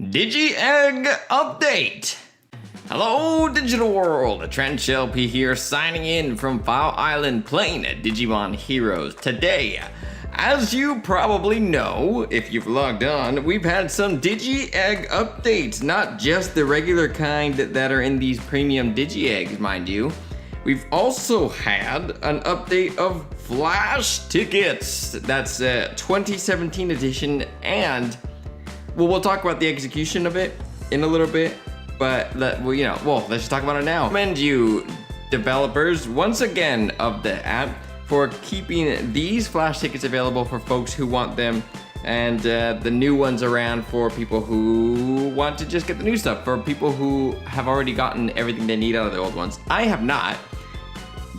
Digi-Egg update! Hello digital world, Trent LP here signing in from File Island playing Digimon Heroes. Today, as you probably know, if you've logged on, we've had some Digi-Egg updates, not just the regular kind that are in these premium Digi-Eggs, mind you. We've also had an update of Flash Tickets, that's 2017 edition, and well, we'll talk about the execution of it in a little bit, but let's just talk about it now. I commend you, developers, once again of the app, for keeping these Flash Tickets available for folks who want them, and the new ones around for people who want to just get the new stuff, for people who have already gotten everything they need out of the old ones. I have not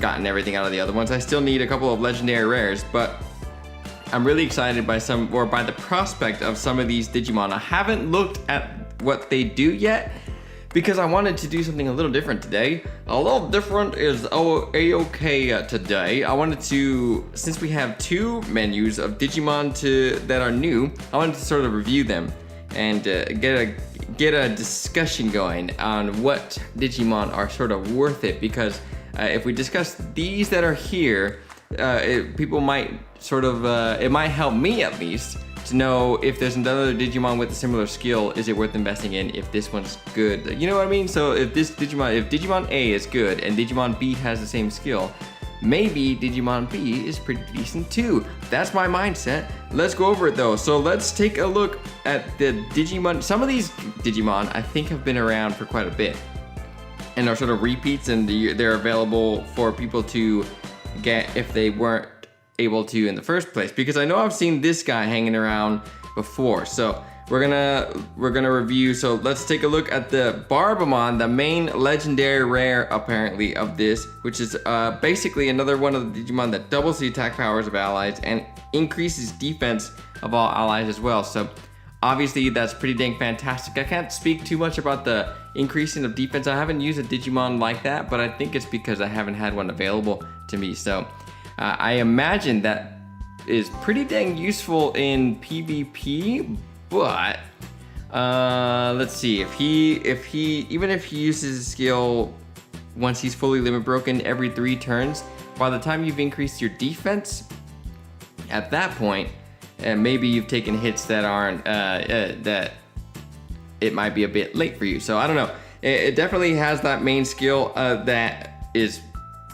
gotten everything out of the other ones. I still need a couple of legendary rares, but I'm really excited by the prospect of some of these Digimon. I haven't looked at what they do yet because I wanted to do something a little different today. A little different is A-okay today. I wanted to, since we have two menus of Digimon that are new, I wanted to sort of review them and get a discussion going on what Digimon are sort of worth it, because if we discuss these that are here, people might sort of, it might help me at least to know if there's another Digimon with a similar skill, is it worth investing in if this one's good? You know what I mean? So if Digimon A is good and Digimon B has the same skill, maybe Digimon B is pretty decent too. That's my mindset. Let's go over it though. So let's take a look at the Digimon. Some of these Digimon I think have been around for quite a bit and are sort of repeats, and they're available for people to get if they weren't able to in the first place, because I know I've seen this guy hanging around before. So we're gonna review. So let's take a look at the Barbamon, the main legendary rare apparently of this, which is basically another one of the Digimon that doubles the attack powers of allies and increases defense of all allies as well. So obviously that's pretty dang fantastic. I can't speak too much about the increasing of defense. I haven't used a Digimon like that, but I think it's because I haven't had one available to me. So I imagine that is pretty dang useful in PvP, but let's see, if he even if he uses his skill once he's fully limit broken every 3 turns, by the time you've increased your defense, at that point, maybe you've taken hits that aren't that it might be a bit late for you. So I don't know. It definitely has that main skill that is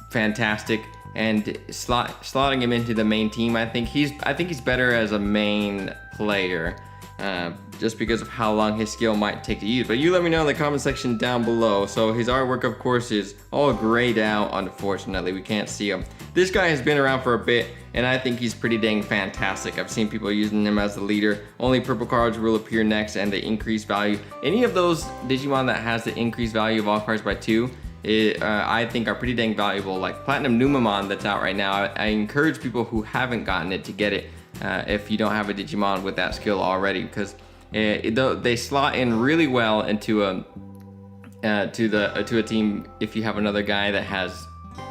fantastic. And slotting him into the main team, I think he's better as a main player, just because of how long his skill might take to use. But you let me know in the comment section down below. So his artwork, of course, is all grayed out. Unfortunately, we can't see him. This guy has been around for a bit, and I think he's pretty dang fantastic. I've seen people using him as the leader. Only purple cards will appear next, and the increased value. Any of those Digimon that has the increased value of all cards by 2, I think are pretty dang valuable. Like Platinum Numamon that's out right now, I encourage people who haven't gotten it to get it if you don't have a Digimon with that skill already, because they slot in really well into a team if you have another guy that has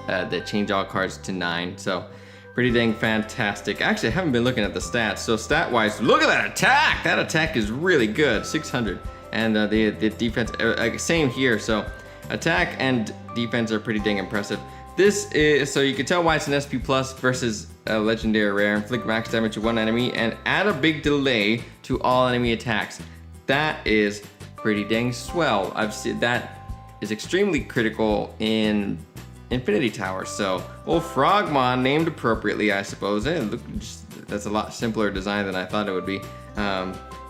that change all cards to 9. So pretty dang fantastic. Actually, I haven't been looking at the stats. So stat wise, look at that attack. That attack is really good, 600, and the defense same here. So attack and defense are pretty dang impressive. This is, so you can tell why it's an SP plus versus a legendary rare. Inflict max damage to one enemy and add a big delay to all enemy attacks. That is pretty dang swell. I've seen that is extremely critical in Infinity Tower. So old Frogmon, named appropriately, I suppose. That's a lot simpler design than I thought it would be.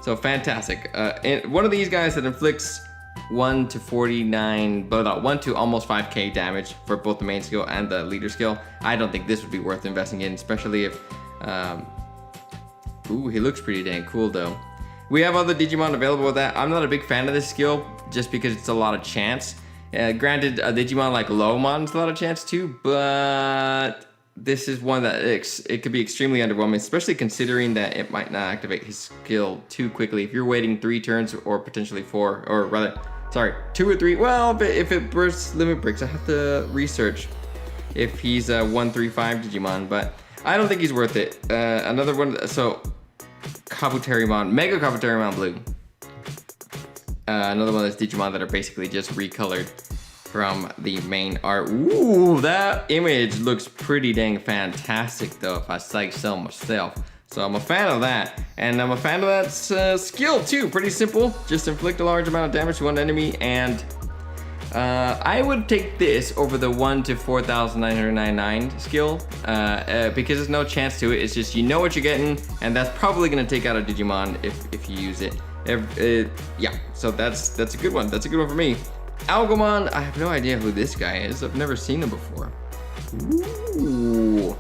So fantastic. And one of these guys that inflicts 1 to 49, but 1 to almost 5k damage for both the main skill and the leader skill. I don't think this would be worth investing in, especially if ooh, he looks pretty dang cool though. We have other Digimon available with that. I'm not a big fan of this skill just because it's a lot of chance. Granted, a Digimon like Lomon's a lot of chance too, but this is one that it could be extremely underwhelming, especially considering that it might not activate his skill too quickly. If you're waiting 3 turns or potentially 4, or rather, sorry, 2 or 3. Well, if it bursts limit breaks, I have to research if he's a 135 Digimon, but I don't think he's worth it. Another one, so Kabuterimon, Mega Kabuterimon Blue. another one of those Digimon that are basically just recolored from the main art. Ooh, that image looks pretty dang fantastic though, if I say so myself. So I'm a fan of that, and I'm a fan of that skill too. Pretty simple, just inflict a large amount of damage to one enemy, and I would take this over the 1 to 4,999 skill because there's no chance to it. It's just you know what you're getting, and that's probably gonna take out a Digimon if you use it. Yeah, so that's a good one. That's a good one for me. Algomon, I have no idea who this guy is. I've never seen him before. Ooh.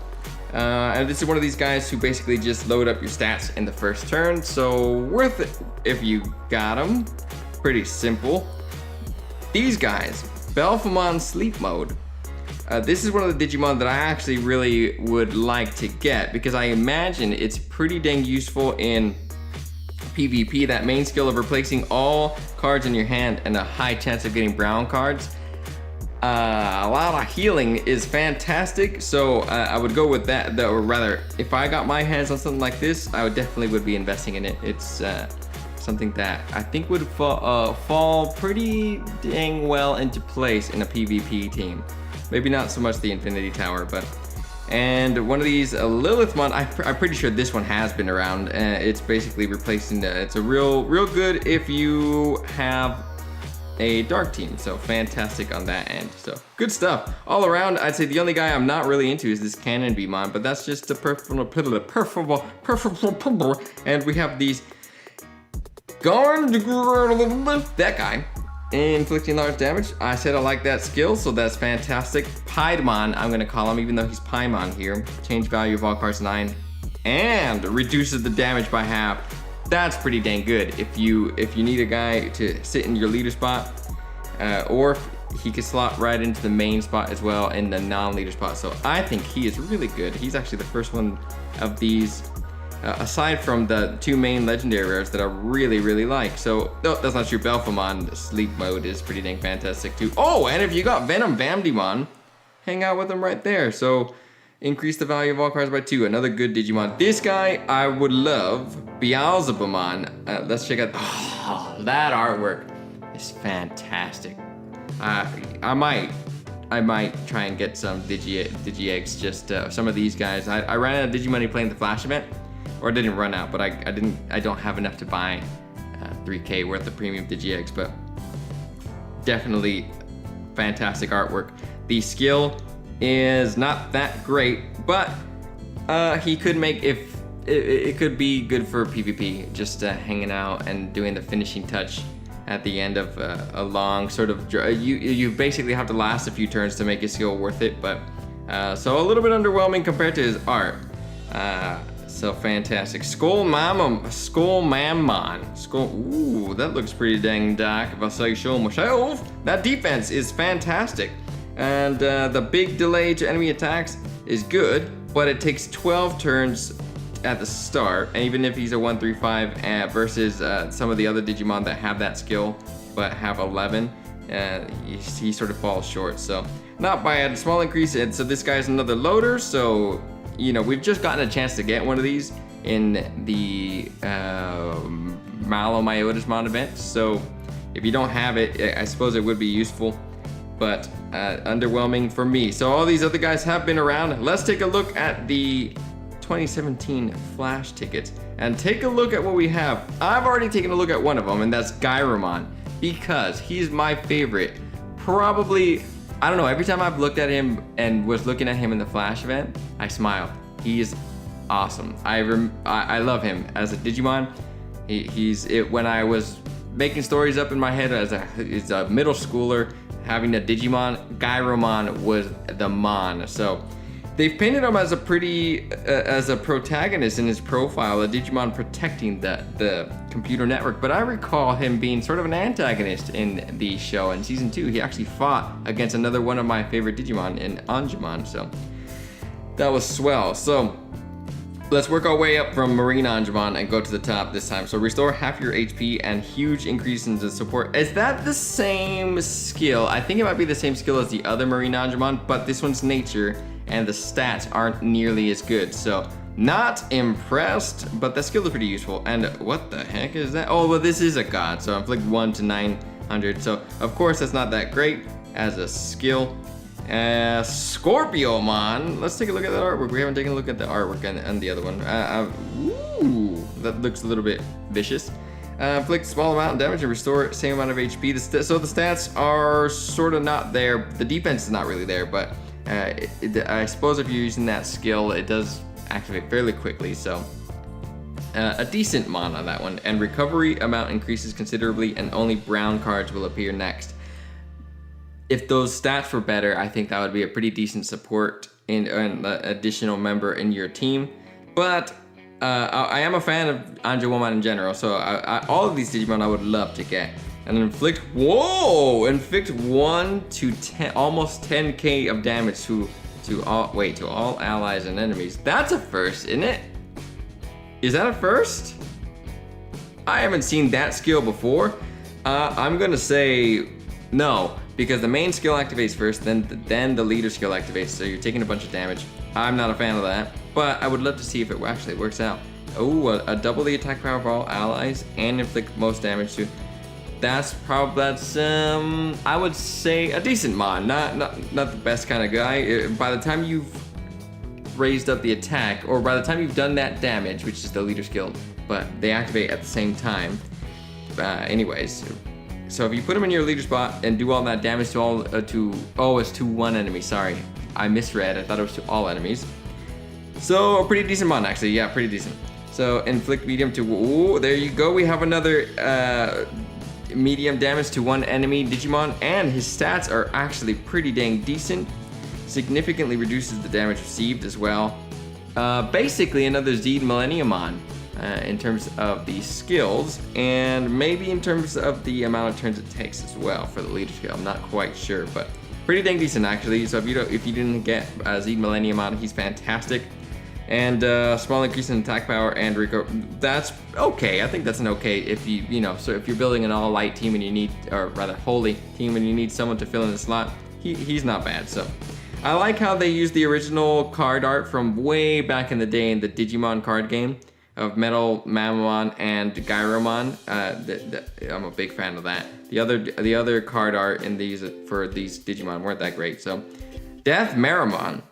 And this is one of these guys who basically just load up your stats in the first turn, so worth it if you got him. Pretty simple. These guys, Belphemon Sleep Mode. This is one of the Digimon that I actually really would like to get because I imagine it's pretty dang useful in PvP. That main skill of replacing all cards in your hand and a high chance of getting brown cards. A lot of healing is fantastic, so I would go with that, or rather, if I got my hands on something like this, I would definitely be investing in it. It's something that I think would fall pretty dang well into place in a PvP team. Maybe not so much the Infinity Tower, but... And one of these, Lilithmon, I'm pretty sure this one has been around. It's basically replacing it's a real good if you have a dark team, so fantastic on that end. So good stuff all around. I'd say the only guy I'm not really into is this Cannon Beamon, but that's just a preferable, and we have these that guy inflicting large damage. I said I like that skill, so that's fantastic. Piedmon, I'm gonna call him, even though he's Paimon here. Change value of all cards 9 and reduces the damage by half. That's pretty dang good if you need a guy to sit in your leader spot, or he could slot right into the main spot as well in the non-leader spot. So I think he is really good. He's actually the first one of these, aside from the 2 main legendary rares, that I really like. So no, that's not true. Belphemon Sleep Mode is pretty dang fantastic too. Oh, and if you got Venom Vamdemon, hang out with him right there. So increase the value of all cards by 2. Another good Digimon. This guy I would love. Beelzebumon. Let's check out. Oh, that artwork is fantastic. I might try and get some Digi-Eggs. Just some of these guys. I ran out of Digimoney playing the Flash event, or I didn't run out, but I don't have enough to buy 3K worth of premium Digi-Eggs. But definitely fantastic artwork. The skill is not that great, but he could make, if it could be good for PvP, just hanging out and doing the finishing touch at the end of a long sort of, you basically have to last a few turns to make his skill worth it, but so a little bit underwhelming compared to his art. So fantastic. Skullmamon. Ooh, that looks pretty dang dark if I say so myself. That defense is fantastic. And the big delay to enemy attacks is good, but it takes 12 turns at the start. And even if he's a 1-3-5 versus some of the other Digimon that have that skill but have 11, he sort of falls short. So not by a small increase. And so this guy's another loader. So, you know, we've just gotten a chance to get one of these in the Malomyotismon event. So if you don't have it, I suppose it would be useful, but underwhelming for me. So all these other guys have been around. Let's take a look at the 2017 Flash tickets and take a look at what we have. I've already taken a look at one of them, and that's Gyromon, because he's my favorite. Probably, I don't know, every time I've looked at him and was looking at him in the Flash event, I smiled. He is awesome. I love him as a Digimon. When I was making stories up in my head as a middle schooler, having a Digimon, Gyromon was the Mon. So they've painted him as a protagonist in his profile, a Digimon protecting the computer network. But I recall him being sort of an antagonist in the show. In season 2, he actually fought against another one of my favorite Digimon in Angemon. So that was swell. So let's work our way up from Marine Angemon and go to the top this time. So restore half your HP and huge increase in the support. Is that the same skill? I think it might be the same skill as the other Marine Angemon, but this one's nature and the stats aren't nearly as good. So Not impressed, but that skill is pretty useful. And what the heck is that? Oh, well, this is a god, so inflict 1 to 900. So, of course, that's not that great as a skill. Scorpiomon. Let's take a look at that artwork. We haven't taken a look at the artwork and the other one. Ooh, that looks a little bit vicious. Inflict small amount of damage and restore same amount of HP. So the stats are sort of not there. The defense is not really there, but I suppose if you're using that skill, it does activate fairly quickly. So a decent mon on that one. And recovery amount increases considerably, and only brown cards will appear next. If those stats were better, I think that would be a pretty decent support in an additional member in your team. But I am a fan of Anjouamon in general, so all of these Digimon I would love to get. And inflict 1 to 10, almost 10k of damage to all allies and enemies. That's a first, isn't it? Is that a first? I haven't seen that skill before. I'm gonna say no, because the main skill activates first, then the leader skill activates, so you're taking a bunch of damage. I'm not a fan of that, but I would love to see if it actually works out. Oh, a double the attack power of all allies and inflict most damage to. That's I would say a decent mon, not the best kind of guy. By the time you've raised up the attack, or by the time you've done that damage, which is the leader skill, but they activate at the same time. Anyways, so if you put them in your leader spot and do all that damage to it's to one enemy. Sorry, I misread. I thought it was to all enemies. So a pretty decent mon, actually. Yeah, pretty decent. So inflict medium to. Oh, there you go. We have another medium damage to one enemy Digimon, and his stats are actually pretty dang decent. Significantly reduces the damage received as well. Basically another Zed Millenniumon in terms of the skills, and maybe in terms of the amount of turns it takes as well for the leader skill. I'm not quite sure, but pretty dang decent actually. So if you didn't get Zed Millenniumon, he's fantastic. And small increase in attack power and recover. That's okay. I think that's an okay if so if you're building an all light team and you need, or rather holy team, and you need someone to fill in the slot, he's not bad. So I like how they used the original card art from way back in the day in the Digimon card game of Metal Mamamon and Gyromon. I'm a big fan of that. The other card art in these for these Digimon weren't that great. So Death Maramon.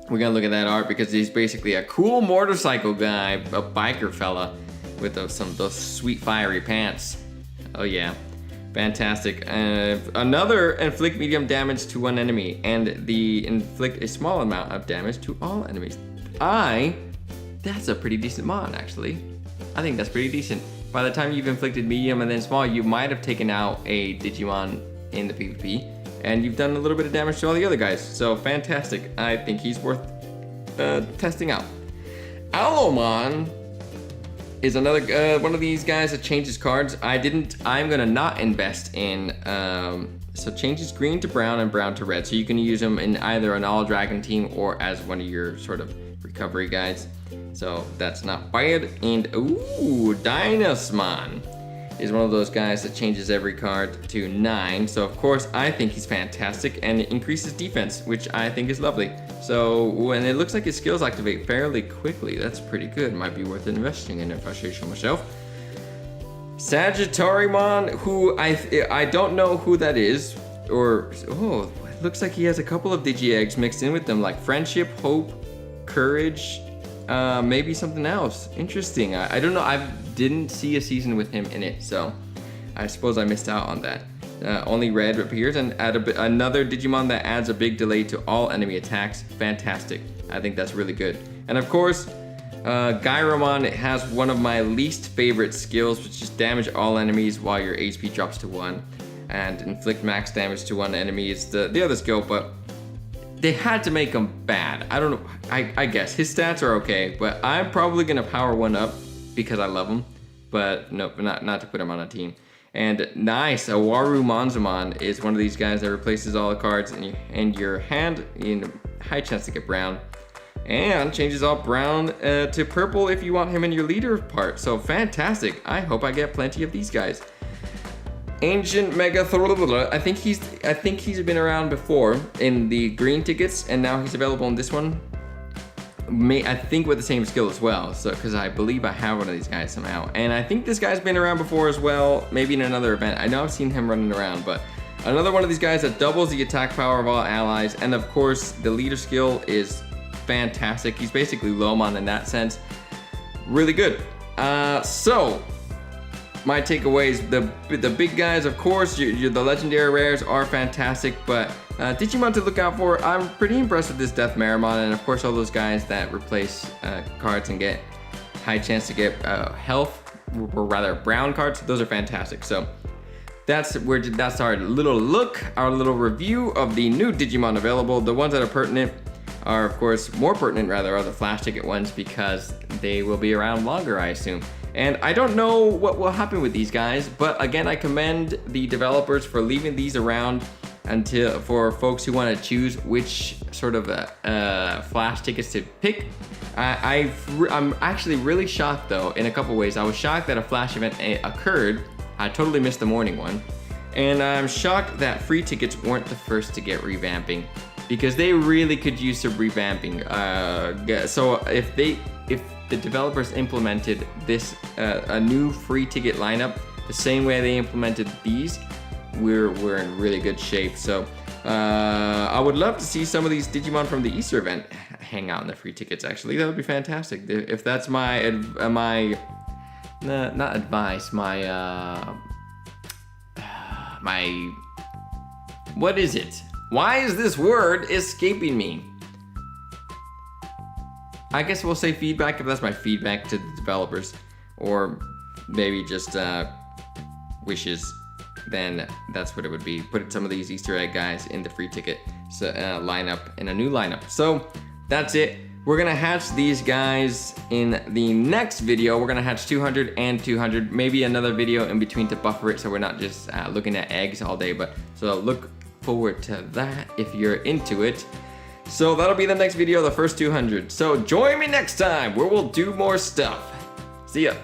We're gonna look at that art because he's basically a cool motorcycle guy, a biker fella with some of those sweet fiery pants. Oh yeah, fantastic. Another inflict medium damage to one enemy, and the inflict a small amount of damage to all enemies. That's a pretty decent mon actually. I think that's pretty decent. By the time you've inflicted medium and then small, you might have taken out a Digimon in the PvP. And you've done a little bit of damage to all the other guys. So fantastic. I think he's worth testing out. Alomon is another one of these guys that changes cards. I'm gonna not invest in, so changes green to brown and brown to red. So you can use them in either an all dragon team or as one of your sort of recovery guys. So that's not bad. And ooh, Dynasmon is one of those guys that changes every card to 9. So of course I think he's fantastic, and it increases defense, which I think is lovely. So when it looks like his skills activate fairly quickly, that's pretty good. Might be worth investing in if I say so myself. Sagittarimon, who I don't know who that is, or it looks like he has a couple of Digi-Eggs mixed in with them, like friendship, hope, courage, maybe something else. Interesting. I don't know. I didn't see a season with him in it, so I suppose I missed out on that. Only red appears, and add another Digimon that adds a big delay to all enemy attacks. Fantastic. I think that's really good. And of course, Gyromon has one of my least favorite skills, which is damage all enemies while your HP drops to 1, and inflict max damage to one enemy is the other skill, but they had to make him bad. I don't know. I guess his stats are okay, but I'm probably gonna power one up because I love him, but no, not to put him on a team. And nice, Awaru Monzamon is one of these guys that replaces all the cards in your hand in high chance to get brown, and changes all brown to purple if you want him in your leader part. So fantastic. I hope I get plenty of these guys. Ancient Megathor. I think he's been around before in the green tickets, and now he's available in this one. I think with the same skill as well. So, because I believe I have one of these guys somehow. And I think this guy's been around before as well, maybe in another event. I know I've seen him running around, but another one of these guys that doubles the attack power of all allies. And of course, the leader skill is fantastic. He's basically Lomon in that sense. Really good. So, my takeaways, the big guys, of course, the legendary rares are fantastic, but Digimon to look out for. I'm pretty impressed with this Death Marimon, and of course all those guys that replace cards and get high chance to get health, or rather brown cards. Those are fantastic. So that's our little look, our little review of the new Digimon available. The ones that are pertinent are, of course, more pertinent rather, are the flash ticket ones because they will be around longer, I assume. And I don't know what will happen with these guys, but again, I commend the developers for leaving these around for folks who want to choose which sort of flash tickets to pick. I'm actually really shocked though, in a couple ways. I was shocked that a flash event occurred. I totally missed the morning one. And I'm shocked that free tickets weren't the first to get revamping, because they really could use some revamping. So if the developers implemented this a new free ticket lineup the same way they implemented these, we're in really good shape. So I would love to see some of these Digimon from the Easter event hang out in the free tickets. Actually, that would be fantastic. If that's my not advice, my what is it? Why is this word escaping me? I guess we'll say feedback if that's my feedback to the developers, or maybe just wishes. Then that's what it would be. Put some of these Easter egg guys in the free ticket lineup, in a new lineup. So that's it. We're gonna hatch these guys in the next video. We're gonna hatch 200 and 200, maybe another video in between to buffer it so we're not just looking at eggs all day. But so look forward to that if you're into it. So that'll be the next video, the first 200. So join me next time where we'll do more stuff. See ya.